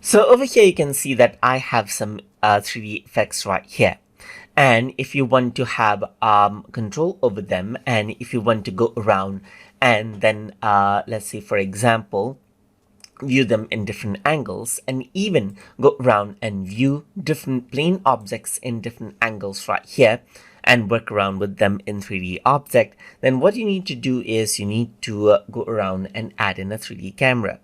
So over here you can see that I have some 3D effects right here. And if you want to have control over them, and if you want to go around and then let's say for example view them in different angles, and even go around and view different plane objects in different angles right here and work around with them in 3D object, then what you need to do is you need to go around and add in a 3D camera.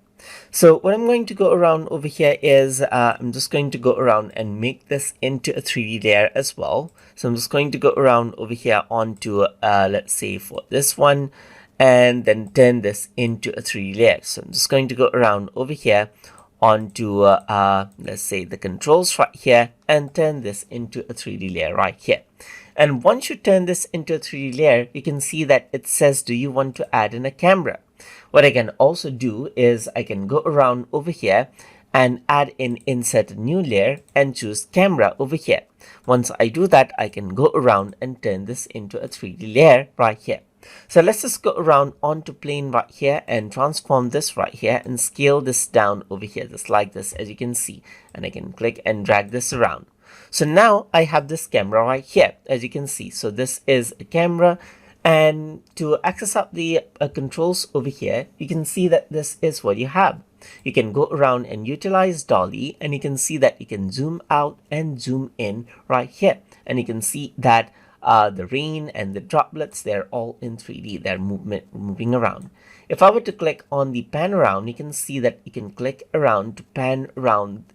So what I'm going to go around over here is I'm just going to go around and make this into a 3D layer as well. So I'm just going to go around over here onto let's say for this one, and then turn this into a 3D layer. So I'm just going to go around over here onto let's say the controls right here and turn this into a 3D layer right here. And once you turn this into a 3D layer, you can see that it says, do you want to add in a camera? What I can also do is I can go around over here and add in insert a new layer and choose camera over here. Once I do that, I can go around and turn this into a 3D layer right here. So let's just go around onto plane right here and transform this right here and scale this down over here just like this, as you can see, and I can click and drag this around. So now I have this camera right here, as you can see. So this is a camera, and to access up the controls over here, you can see that this is what you have. You can go around and utilize dolly, and you can see that you can zoom out and zoom in right here, and you can see that the rain and the droplets, they're all in 3D, they're moving around. If I were to click on the pan around, you can see that you can click around to pan around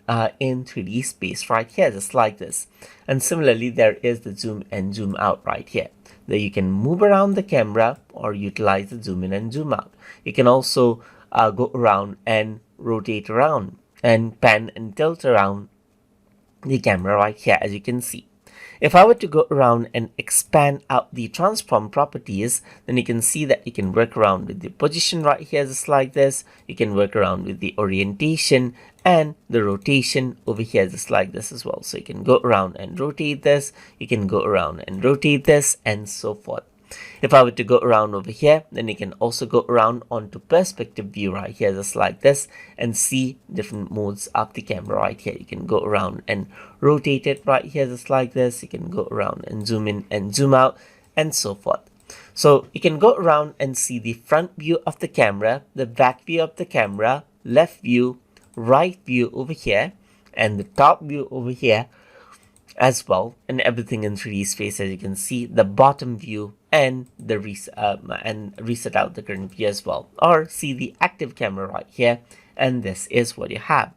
in 3D space right here, just like this. And similarly, there is the zoom and zoom out right here. There you can move around the camera or utilize the zoom in and zoom out. You can also go around and rotate around and pan and tilt around the camera right here, as you can see. If I were to go around and expand out the transform properties, then you can see that you can work around with the position right here just like this. You can work around with the orientation and the rotation over here just like this as well. So you can go around and rotate this, you can go around and rotate this, and so forth. If I were to go around over here, then you can also go around onto perspective view right here just like this and see different modes of the camera right here. You can go around and rotate it right here just like this. You can go around and zoom in and zoom out, and so forth. So you can go around and see the front view of the camera, the back view of the camera, left view, right view over here, and the top view over here as well, and everything in 3D space, as you can see, the bottom view and the reset out the current view as well, or see the active camera right here, and this is what you have.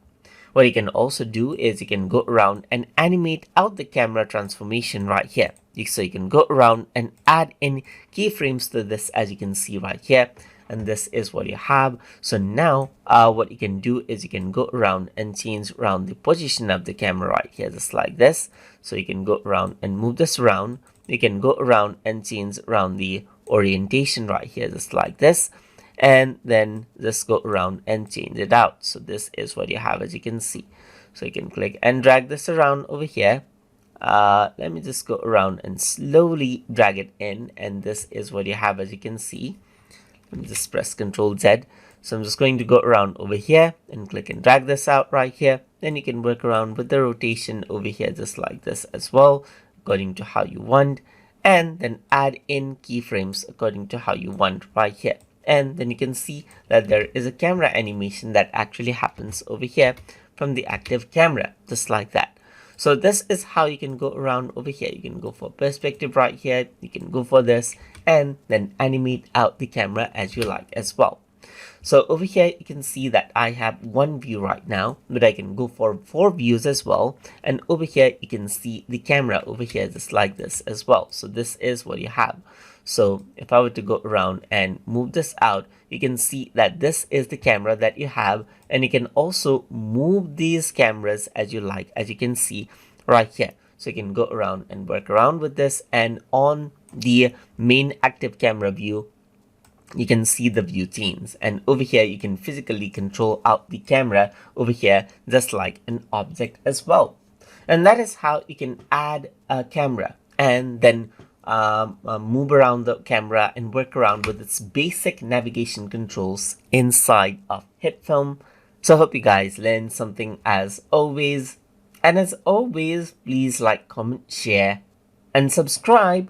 What you can also do is you can go around and animate out the camera transformation right here. So you can go around and add in keyframes to this, as you can see right here, and this is what you have. So now what you can do is you can go around and change around the position of the camera right here just like this. So you can go around and move this around. You can go around and change around the orientation right here just like this, and then just go around and change it out. So this is what you have, as you can see. So you can click and drag this around over here. Let me just go around and slowly drag it in, and this is what you have, as you can see. Let me just press Ctrl Z. So I'm just going to go around over here and click and drag this out right here. Then you can work around with the rotation over here just like this as well, according to how you want, and then add in keyframes according to how you want right here. And then you can see that there is a camera animation that actually happens over here from the active camera, just like that. So this is how you can go around over here. You can go for perspective right here, you can go for this, and then animate out the camera as you like as well. So over here you can see that I have one view right now, but I can go for 4 views as well. And over here you can see the camera over here just like this as well. So this is what you have. So if I were to go around and move this out, you can see that this is the camera that you have, and you can also move these cameras as you like, as you can see right here. So you can go around and work around with this, and on the main active camera view, you can see the view themes, and over here you can physically control out the camera over here just like an object as well. And that is how you can add a camera and then move around the camera and work around with its basic navigation controls inside of HitFilm So I hope you guys learned something as always. And as always, please like, comment, share, and subscribe.